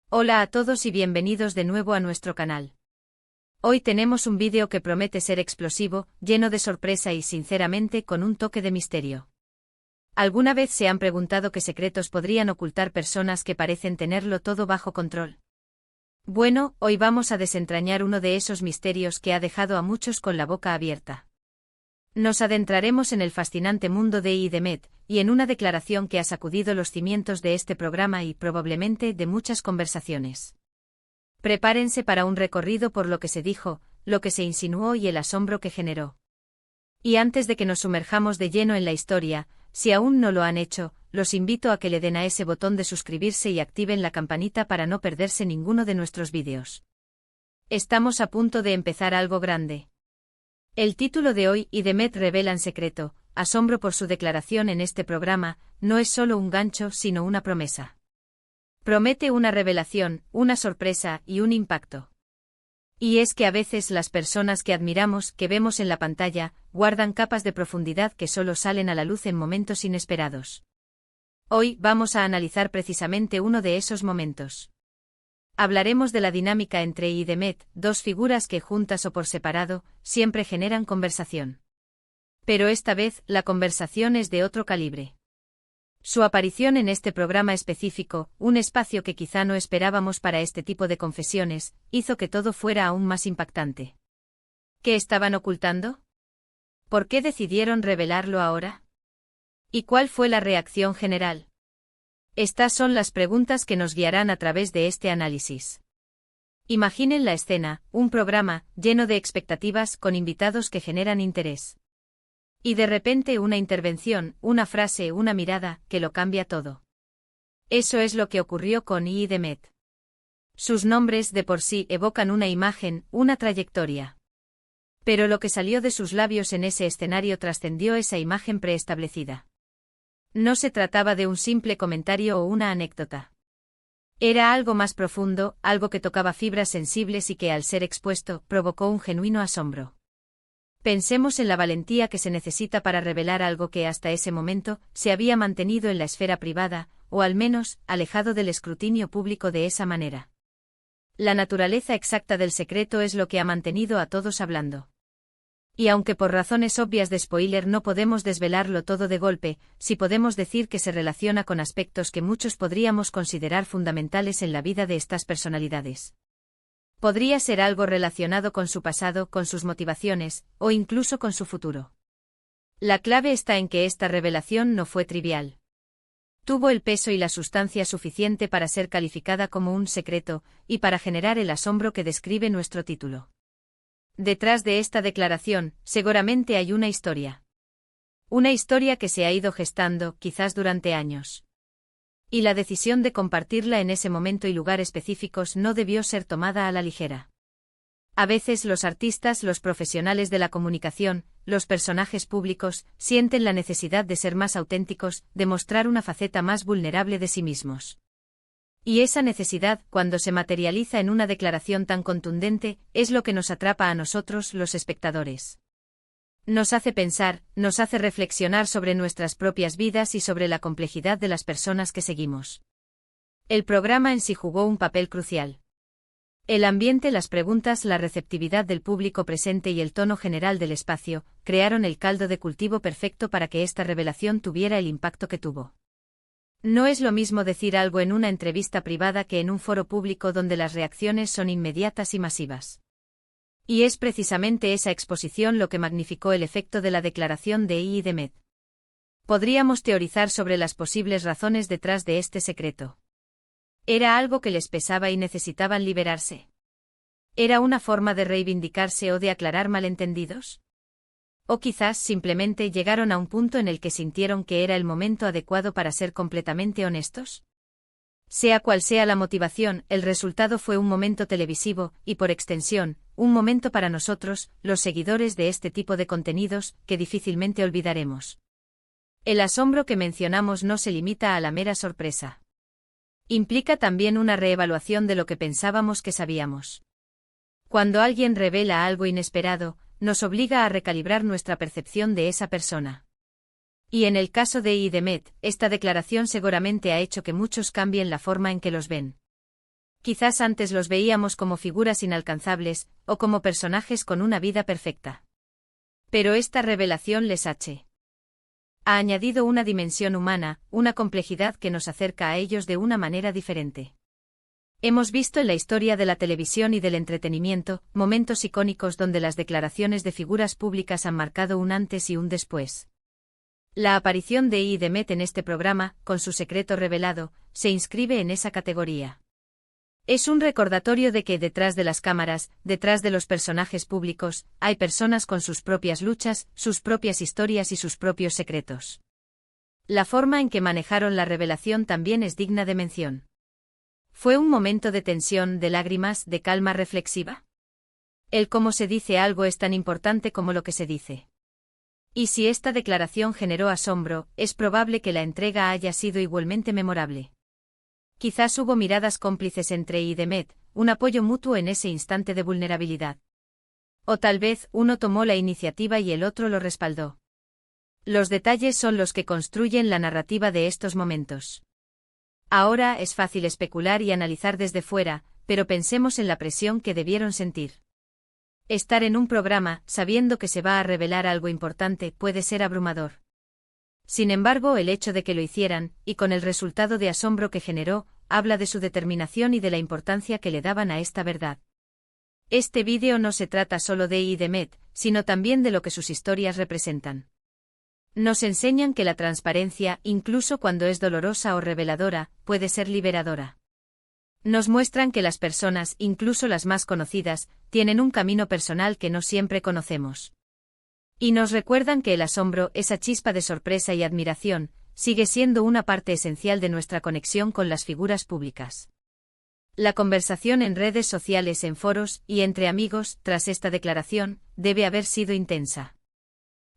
Hola a todos y bienvenidos de nuevo a nuestro canal. Hoy tenemos un vídeo que promete ser explosivo, lleno de sorpresa y sinceramente con un toque de misterio. ¿Alguna vez se han preguntado qué secretos podrían ocultar personas que parecen tenerlo todo bajo control? Bueno, hoy vamos a desentrañar uno de esos misterios que ha dejado a muchos con la boca abierta. Nos adentraremos en el fascinante mundo de Demet, y en una declaración que ha sacudido los cimientos de este programa y probablemente de muchas conversaciones. Prepárense para un recorrido por lo que se dijo, lo que se insinuó y el asombro que generó. Y antes de que nos sumerjamos de lleno en la historia, si aún no lo han hecho, los invito a que le den a ese botón de suscribirse y activen la campanita para no perderse ninguno de nuestros vídeos. Estamos a punto de empezar algo grande. El título de hoy, Demet revela en secreto, asombro por su declaración en este programa, no es solo un gancho sino una promesa. Promete una revelación, una sorpresa y un impacto. Y es que a veces las personas que admiramos, que vemos en la pantalla, guardan capas de profundidad que solo salen a la luz en momentos inesperados. Hoy vamos a analizar precisamente uno de esos momentos. Hablaremos de la dinámica entre Demet, dos figuras que juntas o por separado, siempre generan conversación. Pero esta vez, la conversación es de otro calibre. Su aparición en este programa específico, un espacio que quizá no esperábamos para este tipo de confesiones, hizo que todo fuera aún más impactante. ¿Qué estaban ocultando? ¿Por qué decidieron revelarlo ahora? ¿Y cuál fue la reacción general? Estas son las preguntas que nos guiarán a través de este análisis. Imaginen la escena, un programa, lleno de expectativas, con invitados que generan interés. Y de repente una intervención, una frase, una mirada, que lo cambia todo. Eso es lo que ocurrió con Demet. Sus nombres de por sí evocan una imagen, una trayectoria. Pero lo que salió de sus labios en ese escenario trascendió esa imagen preestablecida. No se trataba de un simple comentario o una anécdota. Era algo más profundo, algo que tocaba fibras sensibles y que al ser expuesto, provocó un genuino asombro. Pensemos en la valentía que se necesita para revelar algo que hasta ese momento se había mantenido en la esfera privada, o al menos, alejado del escrutinio público de esa manera. La naturaleza exacta del secreto es lo que ha mantenido a todos hablando. Y aunque por razones obvias de spoiler no podemos desvelarlo todo de golpe, sí podemos decir que se relaciona con aspectos que muchos podríamos considerar fundamentales en la vida de estas personalidades. Podría ser algo relacionado con su pasado, con sus motivaciones, o incluso con su futuro. La clave está en que esta revelación no fue trivial. Tuvo el peso y la sustancia suficiente para ser calificada como un secreto, y para generar el asombro que describe nuestro título. Detrás de esta declaración, seguramente hay una historia. Una historia que se ha ido gestando, quizás durante años. Y la decisión de compartirla en ese momento y lugar específicos no debió ser tomada a la ligera. A veces los artistas, los profesionales de la comunicación, los personajes públicos, sienten la necesidad de ser más auténticos, de mostrar una faceta más vulnerable de sí mismos. Y esa necesidad, cuando se materializa en una declaración tan contundente, es lo que nos atrapa a nosotros, los espectadores. Nos hace pensar, nos hace reflexionar sobre nuestras propias vidas y sobre la complejidad de las personas que seguimos. El programa en sí jugó un papel crucial. El ambiente, las preguntas, la receptividad del público presente y el tono general del espacio, crearon el caldo de cultivo perfecto para que esta revelación tuviera el impacto que tuvo. No es lo mismo decir algo en una entrevista privada que en un foro público donde las reacciones son inmediatas y masivas. Y es precisamente esa exposición lo que magnificó el efecto de la declaración de Demet. Podríamos teorizar sobre las posibles razones detrás de este secreto. ¿Era algo que les pesaba y necesitaban liberarse? ¿Era una forma de reivindicarse o de aclarar malentendidos? O quizás simplemente llegaron a un punto en el que sintieron que era el momento adecuado para ser completamente honestos. Sea cual sea la motivación, el resultado fue un momento televisivo, y por extensión, un momento para nosotros, los seguidores de este tipo de contenidos, que difícilmente olvidaremos. El asombro que mencionamos no se limita a la mera sorpresa. Implica también una reevaluación de lo que pensábamos que sabíamos. Cuando alguien revela algo inesperado, nos obliga a recalibrar nuestra percepción de esa persona. Y en el caso de Demet, esta declaración seguramente ha hecho que muchos cambien la forma en que los ven. Quizás antes los veíamos como figuras inalcanzables, o como personajes con una vida perfecta. Pero esta revelación les ha añadido una dimensión humana, una complejidad que nos acerca a ellos de una manera diferente. Hemos visto en la historia de la televisión y del entretenimiento, momentos icónicos donde las declaraciones de figuras públicas han marcado un antes y un después. La aparición de I. Demet en este programa, con su secreto revelado, se inscribe en esa categoría. Es un recordatorio de que detrás de las cámaras, detrás de los personajes públicos, hay personas con sus propias luchas, sus propias historias y sus propios secretos. La forma en que manejaron la revelación también es digna de mención. ¿Fue un momento de tensión, de lágrimas, de calma reflexiva? El cómo se dice algo es tan importante como lo que se dice. Y si esta declaración generó asombro, es probable que la entrega haya sido igualmente memorable. Quizás hubo miradas cómplices entre I. Demet, un apoyo mutuo en ese instante de vulnerabilidad. O tal vez uno tomó la iniciativa y el otro lo respaldó. Los detalles son los que construyen la narrativa de estos momentos. Ahora es fácil especular y analizar desde fuera, pero pensemos en la presión que debieron sentir. Estar en un programa, sabiendo que se va a revelar algo importante, puede ser abrumador. Sin embargo, el hecho de que lo hicieran, y con el resultado de asombro que generó, habla de su determinación y de la importancia que le daban a esta verdad. Este vídeo no se trata solo de I. Demet, sino también de lo que sus historias representan. Nos enseñan que la transparencia, incluso cuando es dolorosa o reveladora, puede ser liberadora. Nos muestran que las personas, incluso las más conocidas, tienen un camino personal que no siempre conocemos. Y nos recuerdan que el asombro, esa chispa de sorpresa y admiración, sigue siendo una parte esencial de nuestra conexión con las figuras públicas. La conversación en redes sociales, en foros y entre amigos, tras esta declaración, debe haber sido intensa.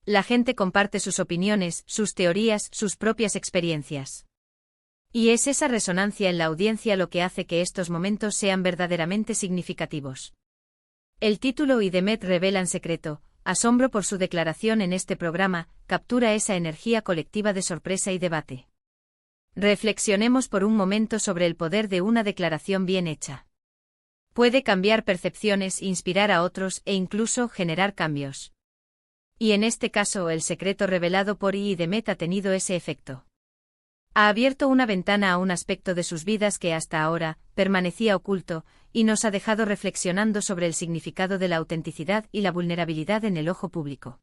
La gente comparte sus opiniones, sus teorías, sus propias experiencias. Y es esa resonancia en la audiencia lo que hace que estos momentos sean verdaderamente significativos. El título I. Demet revela en secreto, asombro por su declaración en este programa, captura esa energía colectiva de sorpresa y debate. Reflexionemos por un momento sobre el poder de una declaración bien hecha. Puede cambiar percepciones, inspirar a otros e incluso generar cambios. Y en este caso el secreto revelado por I. Demet ha tenido ese efecto. Ha abierto una ventana a un aspecto de sus vidas que hasta ahora permanecía oculto, y nos ha dejado reflexionando sobre el significado de la autenticidad y la vulnerabilidad en el ojo público.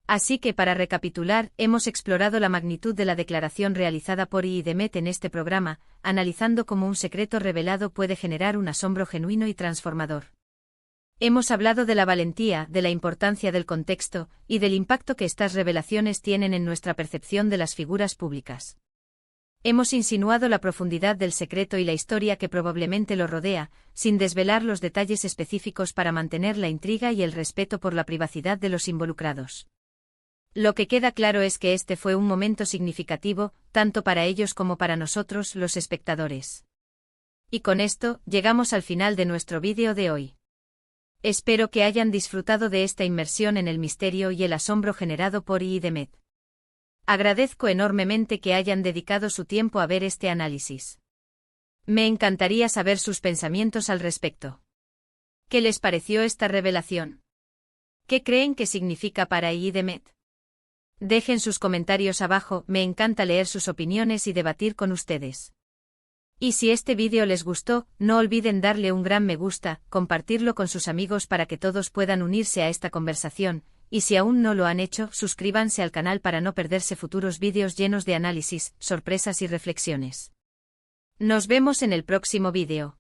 Así que para recapitular, hemos explorado la magnitud de la declaración realizada por I. Demet en este programa, analizando cómo un secreto revelado puede generar un asombro genuino y transformador. Hemos hablado de la valentía, de la importancia del contexto, y del impacto que estas revelaciones tienen en nuestra percepción de las figuras públicas. Hemos insinuado la profundidad del secreto y la historia que probablemente lo rodea, sin desvelar los detalles específicos para mantener la intriga y el respeto por la privacidad de los involucrados. Lo que queda claro es que este fue un momento significativo, tanto para ellos como para nosotros, los espectadores. Y con esto, llegamos al final de nuestro vídeo de hoy. Espero que hayan disfrutado de esta inmersión en el misterio y el asombro generado por I. Demet. Agradezco enormemente que hayan dedicado su tiempo a ver este análisis. Me encantaría saber sus pensamientos al respecto. ¿Qué les pareció esta revelación? ¿Qué creen que significa para I. Demet? Dejen sus comentarios abajo, me encanta leer sus opiniones y debatir con ustedes. Y si este vídeo les gustó, no olviden darle un gran me gusta, compartirlo con sus amigos para que todos puedan unirse a esta conversación, y si aún no lo han hecho, suscríbanse al canal para no perderse futuros vídeos llenos de análisis, sorpresas y reflexiones. Nos vemos en el próximo vídeo.